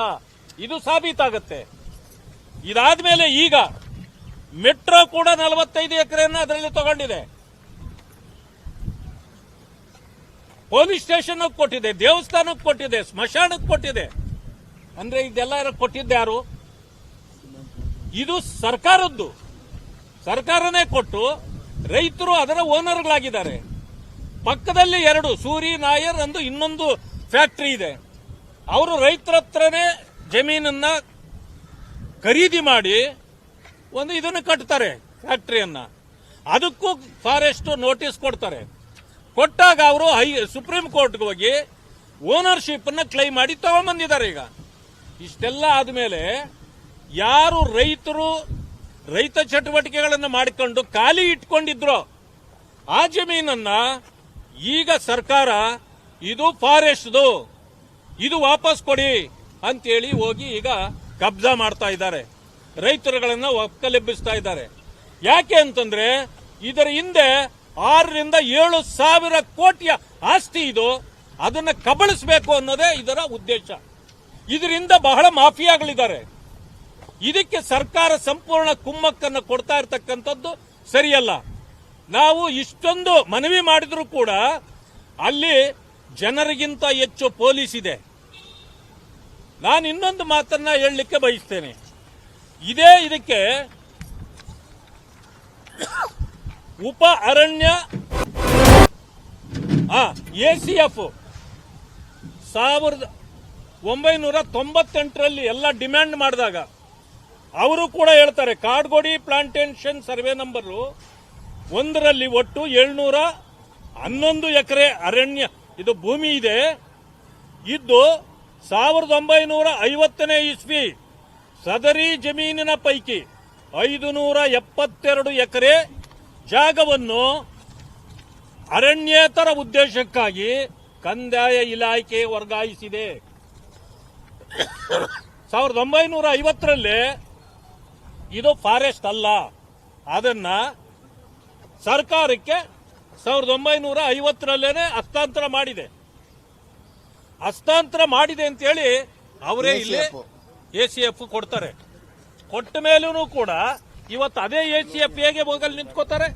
ಇದು ಸಾಬೀತಾಗತ್ತೆ. ಇದಾದ್ಮೇಲೆ ಈಗ ಮೆಟ್ರೋ ಕೂಡ 45 ಎಕರೆಯನ್ನು ಅದರಲ್ಲಿ ತಗೊಂಡಿದೆ. ಪೊಲೀಸ್ ಸ್ಟೇಷನ್ ಕೊಟ್ಟಿದೆ, ದೇವಸ್ಥಾನಕ್ಕೆ ಕೊಟ್ಟಿದೆ, ಸ್ಮಶಾನಕ್ಕೆ ಕೊಟ್ಟಿದೆ. ಅಂದ್ರೆ ಇದೆಲ್ಲ ಕೊಟ್ಟಿದ್ದೆ ಯಾರು? ಇದು ಸರ್ಕಾರದ್ದು. ಸರ್ಕಾರನೇ ಕೊಟ್ಟು ರೈತರು ಅದರ ಓನರ್ಗಳಾಗಿದ್ದಾರೆ. ಪಕ್ಕದಲ್ಲಿ 2 ಸೂರಿ ನಾಯರ್ ಅಂದು ಇನ್ನೊಂದು ಫ್ಯಾಕ್ಟರಿ ಇದೆ. ಅವರು ರೈತರ ಹತ್ರನೇ ಜಮೀನನ್ನ ಖರೀದಿ ಮಾಡಿ ಇದನ್ನು ಕಟ್ತಾರೆ, ಫ್ಯಾಕ್ಟರಿಯನ್ನ. ಅದಕ್ಕೂ ಫಾರೆಸ್ಟ್ ನೋಟಿಸ್ ಕೊಡ್ತಾರೆ. ಕೊಟ್ಟಾಗ ಅವರು ಸುಪ್ರೀಂ ಕೋರ್ಟ್ಗೆ ಹೋಗಿ ಓನರ್ಶಿಪ್ ಅನ್ನ ಕ್ಲೈಮ್ ಮಾಡಿ ತಗೊಂಡ್ಬಂದಿದ್ದಾರೆ. ಈಗ ಇಷ್ಟೆಲ್ಲ ಆದ್ಮೇಲೆ ಯಾರು ರೈತರು ರೈತ ಚಟುವಟಿಕೆಗಳನ್ನು ಮಾಡಿಕೊಂಡು ಖಾಲಿ ಇಟ್ಕೊಂಡಿದ್ರು ಆ ಜಮೀನನ್ನ ಈಗ ಸರ್ಕಾರ ಇದು ಫಾರೆಸ್ಟ್ದು, ಇದು ವಾಪಸ್ ಕೊಡಿ ಅಂತೇಳಿ ಹೋಗಿ ಈಗ ಕಬ್ಜಾ ಮಾಡ್ತಾ ಇದ್ದಾರೆ. ರೈತರುಗಳನ್ನ ಒಕ್ಕಲೆಬ್ಬಿಸ್ತಾ ಇದ್ದಾರೆ. ಯಾಕೆ ಅಂತಂದ್ರೆ ಇದರ ಹಿಂದೆ 6 ರಿಂದ 7 ಸಾವಿರ ಕೋಟಿಯ ಆಸ್ತಿ ಇದು. ಅದನ್ನ ಕಬಳಿಸಬೇಕು ಅನ್ನೋದೇ ಇದರ ಉದ್ದೇಶ. ಇದರಿಂದ ಬಹಳ ಮಾಫಿಯಾಗಳಿದ್ದಾರೆ. ಇದಕ್ಕೆ ಸರ್ಕಾರ ಸಂಪೂರ್ಣ ಕುಮ್ಮಕ್ಕನ್ನು ಕೊಡ್ತಾ ಇರತಕ್ಕಂಥದ್ದು ಸರಿಯಲ್ಲ. ನಾವು ಇಷ್ಟೊಂದು ಮನವಿ ಮಾಡಿದ್ರೂ ಕೂಡ ಅಲ್ಲಿ ಜನರಿಗಿಂತ ಹೆಚ್ಚು ಪೊಲೀಸ್ ಇದೆ. ನಾನು ಇನ್ನೊಂದು ಮಾತನ್ನ ಹೇಳಲಿಕ್ಕೆ ಬಯಸ್ತೇನೆ. ಇದಕ್ಕೆ ಉಪ ಅರಣ್ಯ ACF 1998ರಲ್ಲಿ ಎಲ್ಲ ಡಿಮ್ಯಾಂಡ್ ಮಾಡಿದಾಗ ಅವರು ಕೂಡ ಹೇಳ್ತಾರೆ, ಕಾಡ್ಗೋಡಿ ಪ್ಲಾಂಟೇಶನ್ ಸರ್ವೆ ನಂಬರ್ 1ರಲ್ಲಿ ಒಟ್ಟು 711 ಎಕರೆ ಅರಣ್ಯ ಇದು ಭೂಮಿ ಇದೆ. ಇದ್ದು 1950ನೇ ಇಸ್ವಿ ಸದರಿ ಜಮೀನಿನ ಪೈಕಿ 572 ಎಕರೆ ಜಾಗವನ್ನು ಅರಣ್ಯೇತರ ಉದ್ದೇಶಕ್ಕಾಗಿ ಕಂದಾಯ ಇಲಾಖೆ ವರ್ಗಾಯಿಸಿದೆ. 1950ರಲ್ಲಿ ಇದು ಫಾರೆಸ್ಟ್ ಅಲ್ಲ. ಅದನ್ನ ಸರ್ಕಾರಕ್ಕೆ 1950ರಲ್ಲೇನೆ ಹಸ್ತಾಂತರ ಮಾಡಿದೆ. ಹಸ್ತಾಂತರ ಮಾಡಿದೆ ಅಂತೇಳಿ ಅವರೇ ಇಲ್ಲಿ ACF ಕೊಡ್ತಾರೆ. ಕೊಟ್ಟ ಮೇಲೂ ಕೂಡ ಇವತ್ತು ಅದೇ ACF ಹೇಗೆ ಹೋಗಲು ನಿಂತ್ಕೋತಾರೆ?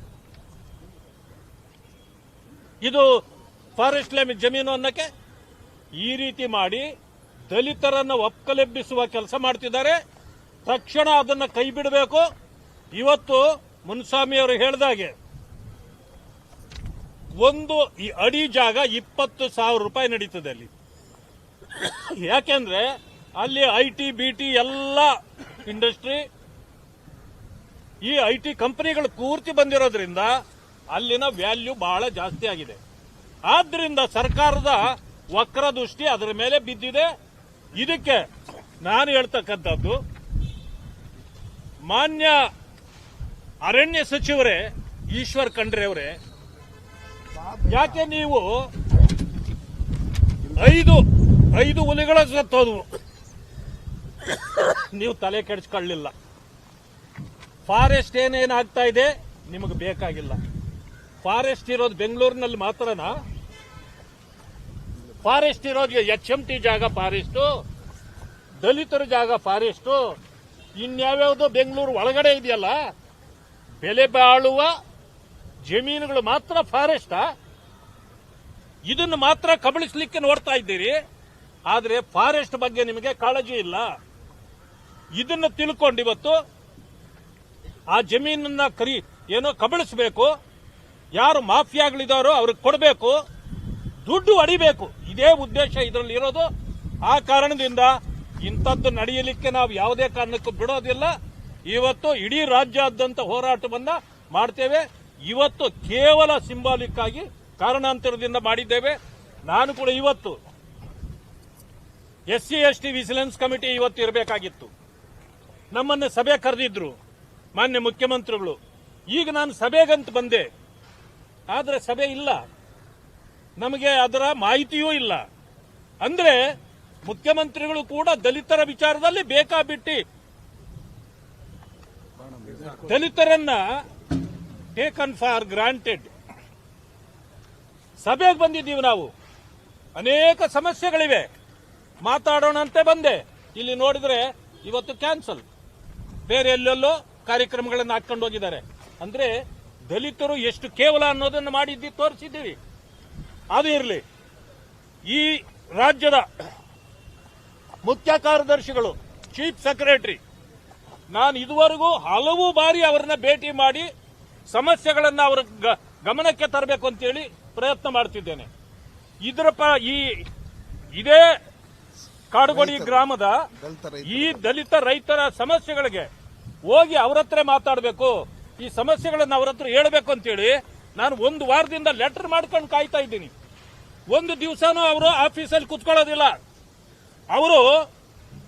ಇದು ಫಾರೆಸ್ಟ್ ಜಮೀನು ಅನ್ನಕ್ಕೆ ಈ ರೀತಿ ಮಾಡಿ ದಲಿತರನ್ನ ಒಕ್ಕಲೆಬ್ಬಿಸುವ ಕೆಲಸ ಮಾಡ್ತಿದ್ದಾರೆ. ತಕ್ಷಣ ಅದನ್ನ ಕೈ ಬಿಡಬೇಕು. ಇವತ್ತು ಮುನ್ಸ್ವಾಮಿ ಅವರು ಹೇಳಿದಾಗೆ ಒಂದು ಅಡಿ ಜಾಗ 20,000 ರೂಪಾಯಿ ನಡೀತದೆ ಅಲ್ಲಿ. ಯಾಕೆಂದ್ರೆ ಅಲ್ಲಿ IT BT ಎಲ್ಲ ಇಂಡಸ್ಟ್ರಿ, ಈ IT ಕಂಪನಿಗಳು ಪೂರ್ತಿ ಬಂದಿರೋದ್ರಿಂದ ಅಲ್ಲಿನ ವ್ಯಾಲ್ಯೂ ಬಹಳ ಜಾಸ್ತಿ ಆಗಿದೆ. ಆದ್ರಿಂದ ಸರ್ಕಾರದ ವಕ್ರ ದೃಷ್ಟಿ ಅದರ ಮೇಲೆ ಬಿದ್ದಿದೆ. ಇದಕ್ಕೆ ನಾನು ಹೇಳ್ತಕ್ಕಂಥದ್ದು, ಮಾನ್ಯ ಅರಣ್ಯ ಸಚಿವರೇ ಈಶ್ವರ್ ಖಂಡ್ರೆ ಅವರೇ, ಯಾಕೆ ನೀವು 5 ಹುಲಿಗಳ ಸತ್ತೋದ್ವು, ನೀವು ತಲೆ ಕೆಡಿಸ್ಕೊಳ್ಳಿಲ್ಲ. ಫಾರೆಸ್ಟ್ ಏನೇನಾಗ್ತಾ ಇದೆ ನಿಮಗೆ ಬೇಕಾಗಿಲ್ಲ. ಫಾರೆಸ್ಟ್ ಇರೋದು ಬೆಂಗಳೂರಿನಲ್ಲಿ ಮಾತ್ರನಾ? ಫಾರೆಸ್ಟ್ ಇರೋದು HMT ಜಾಗ ಫಾರೆಸ್ಟು, ದಲಿತರ ಜಾಗ ಫಾರೆಸ್ಟು, ಇನ್ಯಾವ್ಯಾವುದೋ ಬೆಂಗಳೂರು ಒಳಗಡೆ ಇದೆಯಲ್ಲ ಬೆಲೆ ಬಾಳುವ ಜಮೀನುಗಳು ಮಾತ್ರ ಫಾರೆಸ್ಟಾ? ಇದನ್ನು ಮಾತ್ರ ಕಬಳಿಸಲಿಕ್ಕೆ ನೋಡ್ತಾ ಇದ್ದೀರಿ, ಆದರೆ ಫಾರೆಸ್ಟ್ ಬಗ್ಗೆ ನಿಮಗೆ ಕಾಳಜಿ ಇಲ್ಲ. ಇದನ್ನು ತಿಳ್ಕೊಂಡು ಇವತ್ತು ಆ ಜಮೀನನ್ನ ಏನೋ ಕಬಳಿಸಬೇಕು, ಯಾರು ಮಾಫಿಯಾಗಳಿದಾರೋ ಅವ್ರಿಗೆ ಕೊಡಬೇಕು, ದುಡ್ಡು ಹೊಡಿಬೇಕು. ಇದೇ ಉದ್ದೇಶ ಇದರಲ್ಲಿ ಇರೋದು. ಆ ಕಾರಣದಿಂದ ಇಂಥದ್ದು ನಡೆಯಲಿಕ್ಕೆ ನಾವು ಯಾವುದೇ ಕಾರಣಕ್ಕೂ ಬಿಡೋದಿಲ್ಲ. ಇವತ್ತು ಇಡೀ ರಾಜ್ಯಾದ್ಯಂತ ಹೋರಾಟವನ್ನ ಮಾಡ್ತೇವೆ. ಇವತ್ತು ಕೇವಲ ಸಿಂಬಾಲಿಕ್ ಆಗಿ ಕಾರಣಾಂತರದಿಂದ ಮಾಡಿದ್ದೇವೆ. ನಾನು ಕೂಡ ಇವತ್ತು SC/ST ವಿಜಿಲೆನ್ಸ್ ಕಮಿಟಿ ಇವತ್ತು ಇರಬೇಕಾಗಿತ್ತು. ನಮ್ಮನ್ನು ಸಭೆ ಕರೆದಿದ್ರು ಮಾನ್ಯ ಮುಖ್ಯಮಂತ್ರಿಗಳು. ಈಗ ನಾನು ಸಭೆಗಂತ ಬಂದೆ, ಆದರೆ ಸಭೆ ಇಲ್ಲ, ನಮಗೆ ಅದರ ಮಾಹಿತಿಯೂ ಇಲ್ಲ. ಅಂದ್ರೆ ಮುಖ್ಯಮಂತ್ರಿಗಳು ಕೂಡ ದಲಿತರ ವಿಚಾರದಲ್ಲಿ ಬೇಕಾಬಿಟ್ಟಿ ದಲಿತರನ್ನ ಟೇಕನ್ ಫಾರ್ ಗ್ರಾಂಟೆಡ್. ಸಭೆಗೆ ಬಂದಿದ್ದೀವಿ ನಾವು, ಅನೇಕ ಸಮಸ್ಯೆಗಳಿವೆ, ಮಾತಾಡೋಣ ಅಂತ ಬಂದೆ. ಇಲ್ಲಿ ನೋಡಿದ್ರೆ ಇವತ್ತು ಕ್ಯಾನ್ಸಲ್, ಬೇರೆ ಎಲ್ಲೆಲ್ಲೋ ಕಾರ್ಯಕ್ರಮಗಳನ್ನು ಹಾಕೊಂಡು ಹೋಗಿದ್ದಾರೆ. ಅಂದ್ರೆ ದಲಿತರು ಎಷ್ಟು ಕೇವಲ ಅನ್ನೋದನ್ನು ಮಾಡಿದ್ದು ತೋರಿಸಿದ್ದೀವಿ. ಅದು ಇರಲಿ, ಈ ರಾಜ್ಯದ ಮುಖ್ಯ ಕಾರ್ಯದರ್ಶಿಗಳು, ಚೀಫ್ ಸೆಕ್ರೆಟರಿ, ನಾನು ಇದುವರೆಗೂ ಹಲವು ಬಾರಿ ಅವರನ್ನ ಭೇಟಿ ಮಾಡಿ ಸಮಸ್ಯೆಗಳನ್ನು ಅವರ ಗಮನಕ್ಕೆ ತರಬೇಕು ಅಂತೇಳಿ ಪ್ರಯತ್ನ ಮಾಡ್ತಿದ್ದೇನೆ. ಇದೇ ಕಾಡುಗೋಡಿ ಗ್ರಾಮದ ಈ ದಲಿತ ರೈತರ ಸಮಸ್ಯೆಗಳಿಗೆ ಹೋಗಿ ಅವ್ರ ಹತ್ರ ಮಾತಾಡಬೇಕು, ಈ ಸಮಸ್ಯೆಗಳನ್ನು ಅವ್ರ ಹತ್ರ ಹೇಳಬೇಕು ಅಂತೇಳಿ ನಾನು ಒಂದು ವಾರದಿಂದ ಲೆಟರ್ ಮಾಡ್ಕೊಂಡು ಕಾಯ್ತಾ ಇದ್ದೀನಿ. ಒಂದು ದಿವಸನೂ ಅವರು ಆಫೀಸಲ್ಲಿ ಕುತ್ಕೊಳ್ಳೋದಿಲ್ಲ. ಅವರು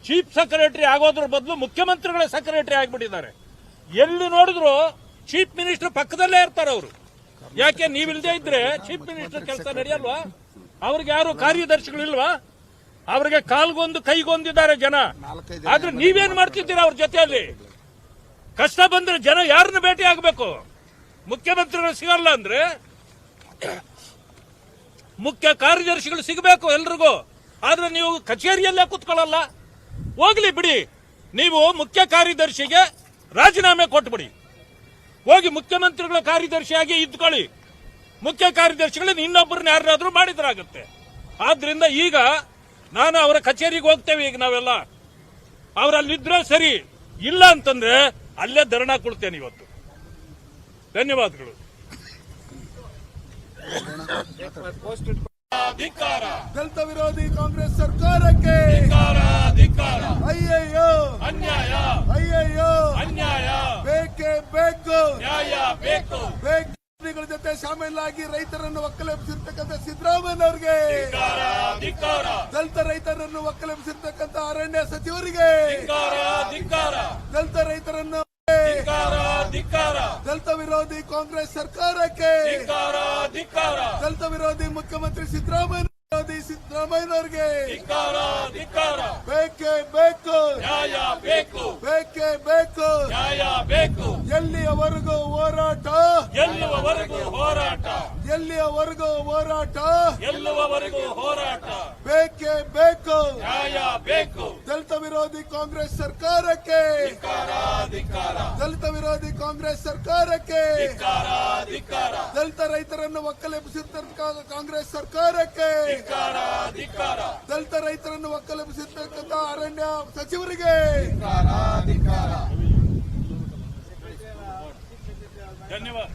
ಚೀಫ್ ಸೆಕ್ರೆಟರಿ ಆಗೋದ್ರ ಬದಲು ಮುಖ್ಯಮಂತ್ರಿಗಳ ಸೆಕ್ರೆಟರಿ ಆಗಿಬಿಟ್ಟಿದ್ದಾರೆ. ಎಲ್ಲಿ ನೋಡಿದ್ರು ಚೀಫ್ ಮಿನಿಸ್ಟರ್ ಪಕ್ಕದಲ್ಲೇ ಇರ್ತಾರೆ ಅವರು. ಯಾಕೆ ನೀವಿಲ್ಲದೆ ಇದ್ರೆ ಚೀಫ್ ಮಿನಿಸ್ಟರ್ ಕೆಲಸ ನಡೆಯಲ್ವಾ? ಅವ್ರಿಗೆ ಯಾರು ಕಾರ್ಯದರ್ಶಿಗಳಿಲ್ವಾ? ಅವ್ರಿಗೆ ಕಾಲ್ಗೊಂದು ಕೈಗೊಂದಿದ್ದಾರೆ ಜನ. ಆದ್ರೆ ನೀವೇನ್ ಮಾಡ್ತಿದ್ದೀರಾ ಅವ್ರ ಜೊತೆಯಲ್ಲಿ? ಕಷ್ಟ ಬಂದ್ರೆ ಜನ ಯಾರನ್ನ ಭೇಟಿ ಆಗಬೇಕು? ಮುಖ್ಯಮಂತ್ರಿಗಳು ಸಿಗಲ್ಲ ಅಂದ್ರೆ ಮುಖ್ಯ ಕಾರ್ಯದರ್ಶಿಗಳು ಸಿಗಬೇಕು ಎಲ್ರಿಗೂ. ಆದ್ರೆ ನೀವು ಕಚೇರಿಯಲ್ಲೇ ಕುತ್ಕೊಳ್ಳಲ್ಲ. ಹೋಗ್ಲಿ ಬಿಡಿ, ನೀವು ಮುಖ್ಯ ಕಾರ್ಯದರ್ಶಿಗೆ ರಾಜೀನಾಮೆ ಕೊಟ್ಬಿಡಿ, ಹೋಗಿ ಮುಖ್ಯಮಂತ್ರಿಗಳ ಕಾರ್ಯದರ್ಶಿಯಾಗಿ ಇದ್ಕೊಳ್ಳಿ. ಮುಖ್ಯ ಕಾರ್ಯದರ್ಶಿಗಳನ್ನ ಇನ್ನೊಬ್ಬರನ್ನ ಯಾರಾದ್ರೂ ಮಾಡಿದ್ರಾಗುತ್ತೆ. ಆದ್ರಿಂದ ಈಗ ನಾನು ಅವರ ಕಚೇರಿಗೆ ಹೋಗ್ತೇವೆ. ಈಗ ನಾವೆಲ್ಲ ಅವರಲ್ಲಿದ್ರೆ ಸರಿ, ಇಲ್ಲ ಅಂತಂದ್ರೆ ಅಲ್ಲೇ ಧರಣ ಕೊಡ್ತೇನೆ ಇವತ್ತು. ಧನ್ಯವಾದಗಳು. ದಲಿತ ವಿರೋಧಿ ಕಾಂಗ್ರೆಸ್ ಸರ್ಕಾರಕ್ಕೆ ಅಯ್ಯಯ್ಯೋ ಅನ್ಯಾಯ, ಅಯ್ಯಯ್ಯೋ ಅನ್ಯಾಯ, ಬೇಕೇ ಬೇಕು, ನ್ಯಾಯ ಬೇಕು. ಗಳ ಜೊತೆ ಶಾಮೀಲಾಗಿ ರೈತರನ್ನು ಒಕ್ಕಲೆಬ್ಬಿಸಿರ್ತಕ್ಕಂಥ ಸಿದ್ದರಾಮಯ್ಯನವರಿಗೆ, ದಲಿತ ರೈತರನ್ನು ಒಕ್ಕಲೆಬ್ಬಿಸಿರ್ತಕ್ಕಂಥ ಅರಣ್ಯ ಸಚಿವರಿಗೆ, ದಲಿತ ರೈತರನ್ನು ದಲಿತ ವಿರೋಧಿ ಕಾಂಗ್ರೆಸ್ ಸರ್ಕಾರಕ್ಕೆ, ದಲಿತ ವಿರೋಧಿ ಮುಖ್ಯಮಂತ್ರಿ ಸಿದ್ದರಾಮಯ್ಯನವರಿಗೆ ಬೇಕೇ ಬೇಕು, ನ್ಯಾಯ ಬೇಕು, ಬೇಕೇ ಬೇಕು, ನ್ಯಾಯ ಬೇಕು. ಎಲ್ಲಿಯವರೆಗೂ ಹೋರಾಟ, ಗೆಲ್ಲುವವರೆಗೂ ಹೋರಾಟ, ಎಲ್ಲಿಯವರೆಗೂ ಹೋರಾಟ, ಗೆಲ್ಲುವವರೆಗೂ ಹೋರಾಟ. ಬೇಕೇ ಬೇಕು, ನ್ಯಾಯ ಬೇಕು. ದಲಿತ ವಿರೋಧಿ ಕಾಂಗ್ರೆಸ್ ಸರ್ಕಾರಕ್ಕೆ, ದಲಿತ ವಿರೋಧಿ ಕಾಂಗ್ರೆಸ್ ಸರ್ಕಾರಕ್ಕೆ, ದಲಿತ ರೈತರನ್ನು ಒಕ್ಕಲೆಬ್ಬಿಸಿರ್ತಕ್ಕಂಥ ಕಾಂಗ್ರೆಸ್ ಸರ್ಕಾರಕ್ಕೆ, ದಲಿತ ರೈತರನ್ನು ಒಕ್ಕಲೆಬ್ಬಿಸಿರ್ತಕ್ಕಂಥ ಅರಣ್ಯ ಸಚಿವರಿಗೆ ಧನ್ಯವಾದ.